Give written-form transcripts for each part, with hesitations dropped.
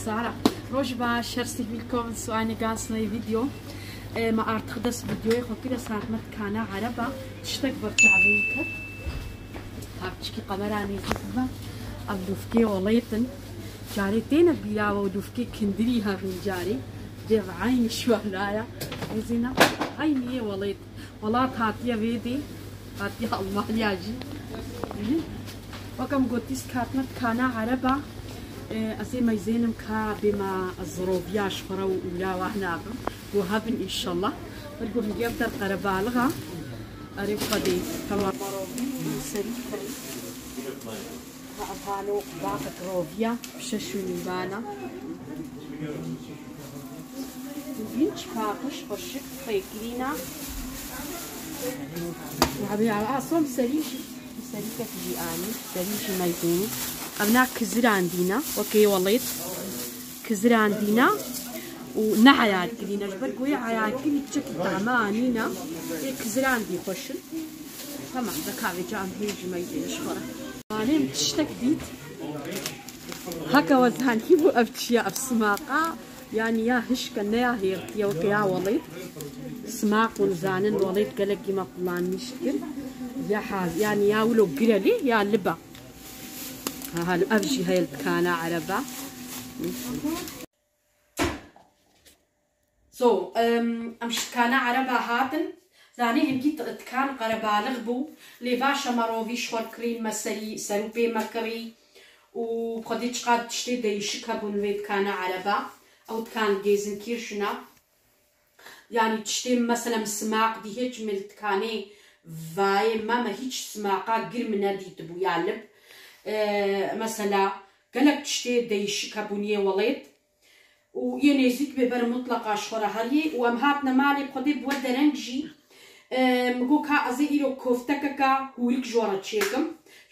Sarah. Rojbash, herzlich willkommen zu einem ganz neuen Video. ما أعتقد das Video يخو كده صارت متكانة عربة تشتك برجعينك. هابتشكي قمراني زبا الدفكي وليتن جاريتين بلا ودفكي كندريها من جاري جيب عين شوالايا زينة عيني وليت والله تاتيا بيدي تاتيا الله ياجي وكم قلتيس كانت متكانة عربة أزي ما يزينم كا بما الظروفياش فرو ولا وهنا وهابن إن شاء الله برجو نجيب در قربالغا أريف قدي كمان مروفي سريع هأفانو باقة روفيا بششو نبانا بينش باقش بشك فيكرينا وعبي على أصلا سريشي سريكة جياني سريشي ما يزيني أبناء كزر عندنا أوكي والله كزر عندنا ونعياد كلينا جبر قوي عياد كلي تشكي طعمانينا كزر عندي خوشن تمام ذكاء جام هيج ما يجي شخرة أنا متشتك ديت هكا وزهان كيبو أبتشيا أبسماقة يعني يا هش كنا يا هيرت يا وكيا والله سماق ونزانن والله قالك ما قلان مشكل يا حاز يعني يا ولو قرالي يا لبا هالأبجي هاي الكانة عربة. أمش كانة عربة هاتن زاني هنكي تكان قربا لغبو لباشا مروفي شوار كريم مسري سروبي مكري وقديش قاد تشتي دايشك هبون ويت كانة عربة أو تكان جيزن كيرشنا يعني تشتي مثلا سماق دي هيج من تكاني فاي ماما هيج سماقا قر من دي تبو يالب مثلا قالك تشتي دايش كابونية وليد وينزيك ببر مطلقة شورا هري وامهاتنا مالي بقدي بودا رنجي مقوكا ازيلو كوفتككا هوريك جورا تشيكم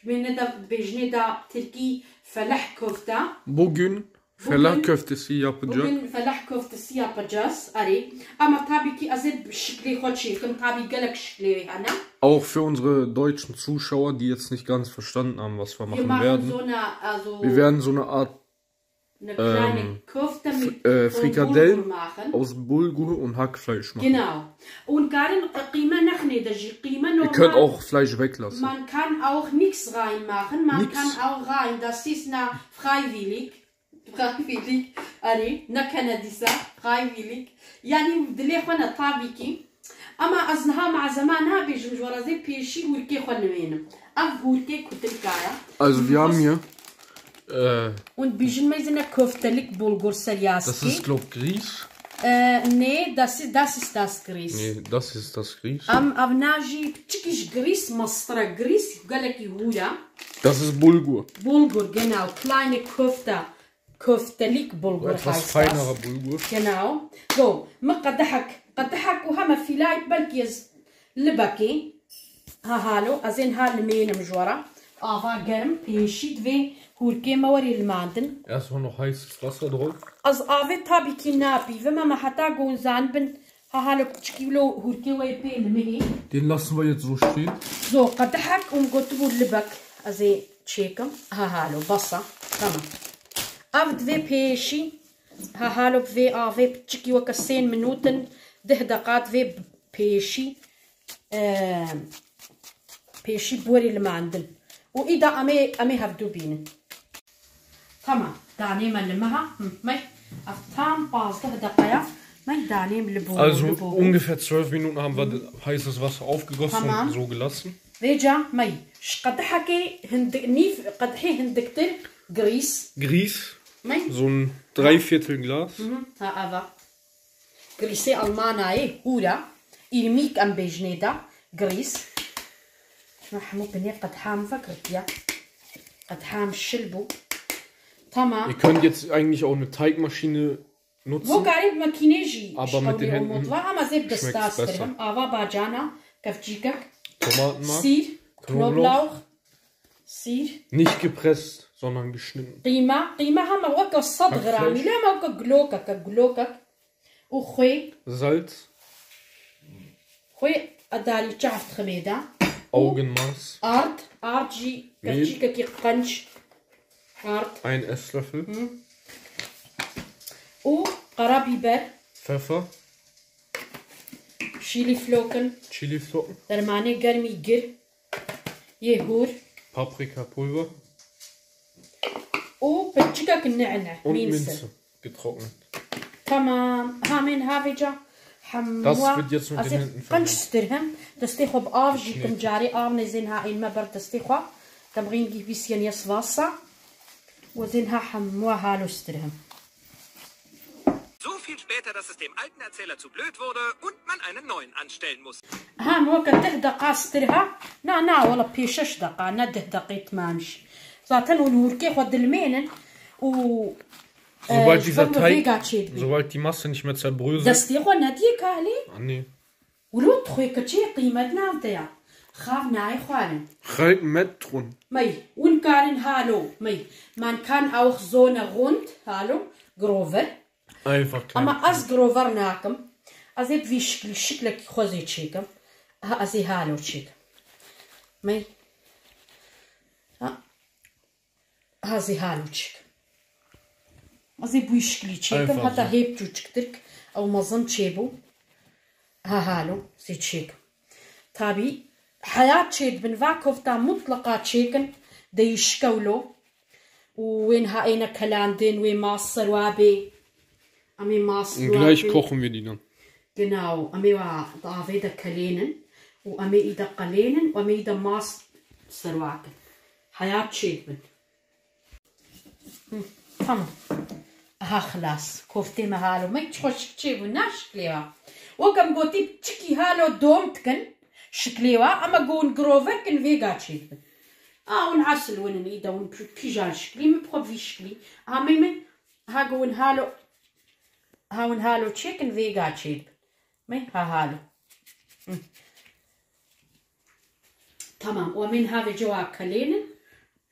من دا بيجني دا تركي فلح كوفتا Bugün felak köftesi yapacak. Bugün felak köftesi yapacağız ari ama tabii ki azib şekli hoçikim tabii galak şekli ana. Auch für unsere deutschen Zuschauer, die jetzt nicht ganz verstanden haben, was wir machen werden. Wir werden so eine Art Frikadellen aus Bulgur und Hackfleisch machen. Genau. Und ihr könnt auch Fleisch weglassen. Man kann auch nichts reinmachen. Man kann auch rein. Das ist freiwillig. Freiwillig. Ari, nakana disa freiwillig. Yani بدلي خونا طابيكي. أما أزنها مع زمانها بيجوا جوارزي بيشي وركي خنوينم. وركي كتلكايا. Also wir haben hier und بيجن ميزنا كفتلك بولغور سرياسكي. Das ist glaub Grieß. Nee, das ist das Grieß. Nee, das ist das Grieß. أبناجي بتشكيش Grieß مصطرة Grieß قالك يهودا. Das ist Bulgur. Bulgur, genau. Kleine كفتلك بولغور. Etwas feinerer Bulgur. Genau. So, ما قدحك وهم في لايت بلكيز لبكي. هالو أزين هالمين مجورة. قرم بيشيد في هوركي موري المعدن. Erstmal noch heißes Wasser drauf. Az tabii ki napi ve mama hatta gonzan bin halo tschkilo hurki way pe lmehi. Den lassen wir jetzt so stehen. So qadhak gotubu libak azay tshekam halo bassa tamam. Avd ve peshi halo ve ave tschki wa 10 minuten 10 دقائق ve peshi بوري المعدن وإذا أمي هفدو بين تمام داني ملمها ماي أفتام بازده دقيقة ماي داني ملبو Also ungefähr 12 Minuten haben wir heißes Wasser aufgegossen und so gelassen. رجع ماي قدحكي نيف قدحي هندكتر Grieß ماي so ein 3/4 Glas. ها أفا Grieße ألماناي هورا إرميك أم بجنيدا Grieß محمو بني قدحام فكرت يا قدحام شلبو. Ihr könnt jetzt eigentlich auch eine Teigmaschine nutzen, aber mit den Händen schmeckt es besser. Tomatenmark, Knoblauch, nicht gepresst, sondern geschnitten. Salz, Augenmaß, Mehl, 1 Esslöffel. قرابيبر Pfeffer. Chiliflocken. درماني قرمي قر. يهور. Paprikapulver. وبتشكك النعنع. Und Minze. Getrocknet. تمام. هامين هافجا. Das wird jetzt mit den Händen vermengt. Styrhem. Das Ticho بآف جيكم جاري آف نزينها إن ما برد das Ticho. تبغين جي bisschen jetzt Wasser. وزينها حموها هالو سترهم. So viel später, dass es dem alten Erzähler zu blöd wurde und man einen neuen anstellen muss. ها موكا 10 دقائق سترها. نا والله بيشش دقائق نده دقيقة مامش. Zaten ونوركي خد المينن و Sobald die Masse nicht mehr zerbröselt. Das Ticho نديك عليه. Nee. ولو تخوي كتشي قيمتنا وديا. خاف ناي خوالن. Halt Metron. مي ونكارن هالو مي man kann auch so eine rund هالو grover. Einfach klein. أما أز grover ناكم أزيب في شكلك خوزي تشيكم أزي هالو تشيكم مي هازي هالو تشيكم أزيب في شكلي تشيكم حتى هيب تشكتك أو مظن تشيبو هالو زي تشيكم تابي حياة شيد بن فاكوفتا مطلقة تشيكن دي يشكولو وين هاينا كلاندين وين ماصر وابي أمي ماصر وابي gleich kochen wir die dann genau أمي وضعافي دا كلينن وأمي إيدا قلينن وأمي إيدا ماصر وابي حياة شيد بن تمام ها خلاص كوفتي مهالو ما يتخش تشيبو ناش كليوا وكم قوتي بتشكي هالو دوم تكن شكليوا أما قون جروفر كن فيجا تشيب ونعسل وين نيدا ون بيجال شكلي مبخب في شكلي ميمن ها قون هالو تشيكن فيجا تشيب مي هالو تمام ومن هذا جوا كلين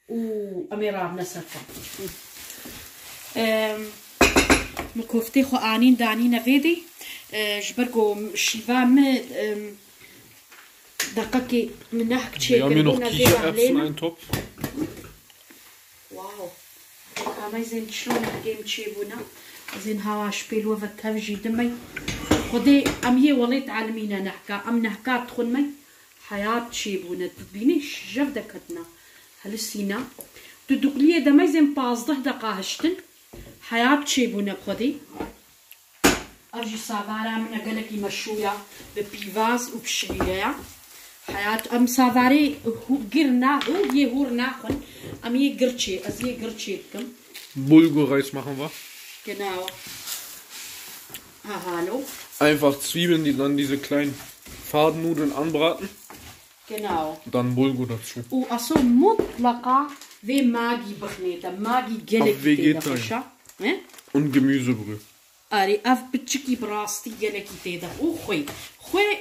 وأميراب نسفة مكوفتي خو آنين دانين فيدي جبركو شلفام دقيقة من ناحية شيء. Wir haben hier noch Kichererbsen, einen Topf. Wow. Aber sind schon gegeben Chibuna. sind هوا شبيلو فتفجي دمي. خدي أم هي والله تعلمينا نحكا أم نحكا تخون مي حياة شيبونا تبينيش جفدة كتنا هالسينا تدقليه دمي زين بازده دقاهشتن حياة شيبونا بخدي. أجي سافارا من أجلكي مشوية ببيفاز وبشرية حياة أم سافاري جرنا يهور ناخن أم يجرتشي أزي جرتشيكم Bulgur-Reis machen wir. Genau. Hallo. Einfach Zwiebeln, die dann diese kleinen Fadennudeln anbraten. Genau. Dann Bulgur dazu. وأصو مطلقة في ماجي بخنيتا ماجي جلك Und Gemüsebrühe. أري أف بتشكي براستي جلك تيدا وخوي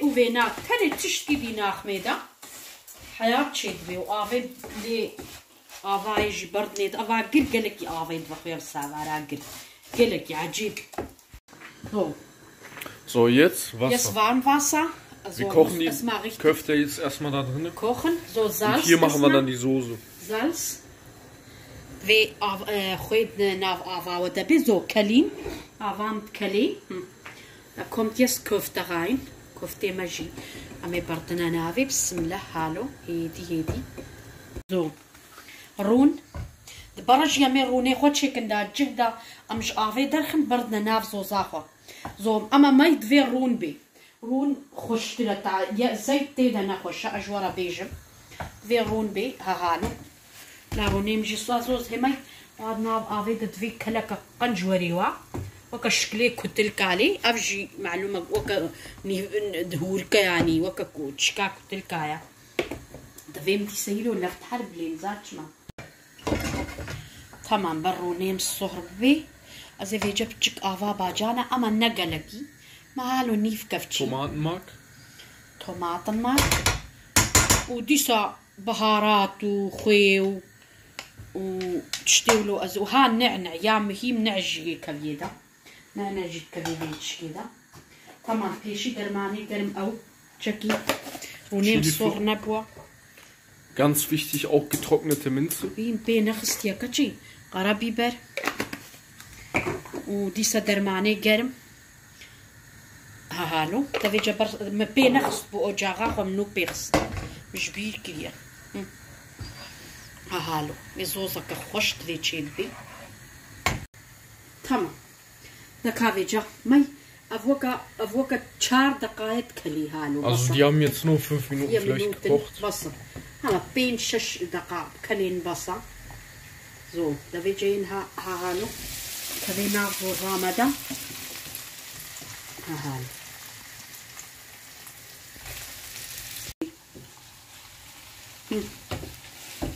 وفينا تري تشكي دينا خميدا حياة شدبي وآفي لي آفاي جبرت نيد آفا قل جلكي آفي بخير سافارا جلك عجيب. So, jetzt Wasser. Jetzt Warmwasser. Also wir kochen die Köfte jetzt erstmal da drin. Kochen, so Salz. Und hier machen wir dann die Soße. Salz. Wie خدنا أفاوة دبي so كلين أفامت كلي. Da kommt jetzt Köfte rein. Köfte Magie. أمي بردنا نافي بسم الله حاله هيدي. So. رون. برج يمي روني خود شكل دا جهدا أمش آفي درخن بردنا ناف زو زاخو. زو أما ما يدفي رون بي. رون خوش تلتا يا زيت تيدا نخوش أجوارا بيجم. في رون بي هالو. لا روني مجي صوص همي وعد ناف آفي دفي كلك قنجوريوا. وكا شكلي كتلك علي أفجي معلومة وكا دهورك يعني وكا كوتشكا كتلك يا. دفيمتي سيلو لفت حرب لين زاتشما. تمام برونيم الصهر بي أزي في جبتشك آفا باجانا أما نقلكي ما هالو نيف كفتشي طماطماك وديسا بهارات وخوي وتشتيولو أزو ها نعنع يا هي منعجي كبيدا نعنجي كبيديتش كده تمام بيشي درماني درم أو تشكي رونيم الصهر نبوا. Ganz wichtig, auch getrocknete Minze. Wie ein Bier nach ist ja Katschi. Karabiber. وديسا درماني جرم هالو تبي جبر مبينخس بوجاغا خمنو بيخس مش بيكيا هالو مزوزك خوش تري تشيلبي تمام دكافيجا ماي افوكا 4 دقائق كلي هالو Also die haben jetzt nur 5 Minuten vielleicht gekocht. بصل هلا بين 6 دقائق كلين بصل زو دبي جاينها هالو تبي ناخذ الرامدة هالو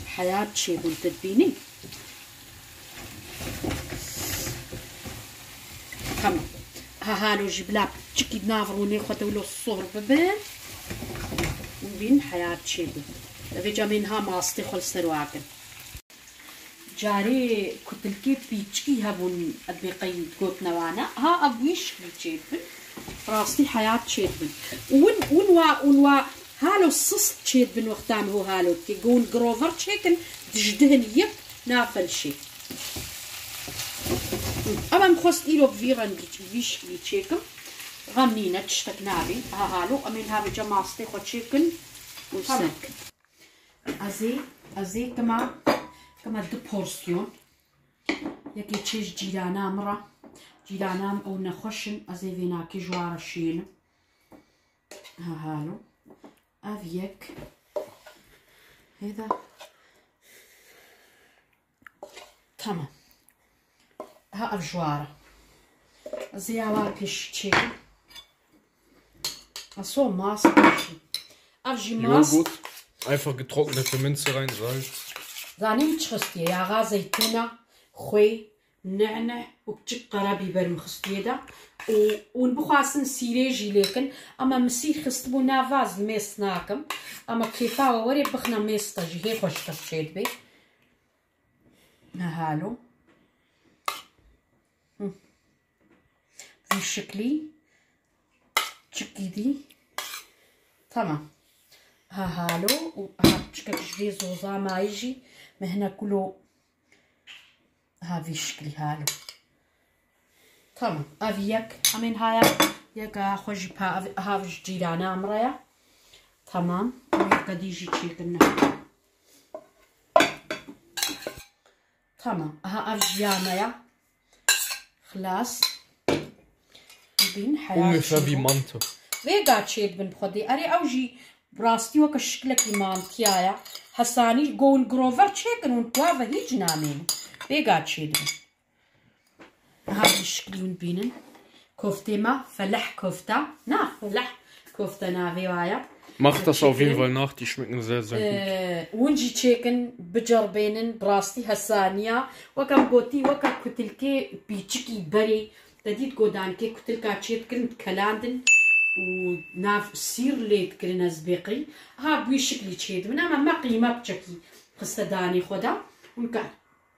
حياة شي قلت تبيني تمام هالو جيب لها تشكي نافروني خدوا له الصهر ببن وبين حياة شي دبي جا منها ماستي خلص رواقن جاري كتلكي بيتشكي هبون أدبقي قوت نوانا ها أبويش بيتشيبن راستي حياة تشيبن ونوا هالو الصص تشيبن وقتام هو هالو تيقون جروفر تشيكن تجدهن يب نافل شي أما مخص إيلو بفيران بيش بيتشيكم غنينا تشتك نابي هالو أمين هابي جماستي خو تشيكن وسك أزي كما 2 بورسيون يكي تشيش جيرانا مرة جيرانا أو نخشن أزي فيناكي جوار شين هالو أفيك هذا تمام ها أفجوارة أزي عوار بيش تشيكن أصو ماس أفجي ماس Einfach getrocknete Minze rein, Salz. زاني متخستي يا غا زيتونة خوي نعنع وبتشق قرابي برم خستيدا ونبخاسن سيريجي لكن اما مسي خستبو نافاز ميس ناكم اما كيفا وري بخنا ميس طجي هي خوش تشيد بي هالو في شكلي تشكي دي تمام هالو وهاتشكا تجري زوزا ما يجي مهنا كله هذي الشكل هالو تمام افيك امين هايا يكا خوش با هاف جيرانا امرايا تمام قد يجي تشيكنا تمام ها افجيانا يا خلاص بين حياة ungefähr wie Mante ويقا تشيد بن بخدي اري اوجي براستي وكا شكلك مانتيايا حساني جون جروفر تشيكن ونقوافا هيج نامين بيقا تشيد هذا الشكل ونبينن كفتة ما فلح كفتة فلح كفتة نافي وايا Macht das auf jeden Fall nach, die schmecken sehr, sehr gut. ونجي تشيكن بجربينن براستي حسانيا وكا بوتي وكا كتلكي بيتشكي بري تديد قودانكي كتلكا تشيكن كلاندن وناف سير ليت كرنا زبيقي ها بوي شكلي تشيد من اما ما قيمه بتشكي خصها داني خدا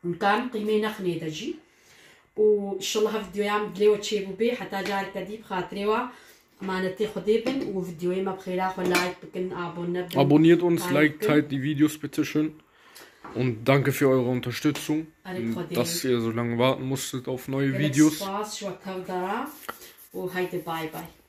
ونكان قيمه خنيده جي وان شاء الله فيديو يعمل دليو تشيبو بي حتى جارك ديب خاطريوا امانتي خديبن وفيديو ما بخير اخو لايك بكن abonniert uns, liked halt die Videos bitte schön und danke für eure Unterstützung, dass ihr so lange warten musstet auf neue Videos. وهايدي باي باي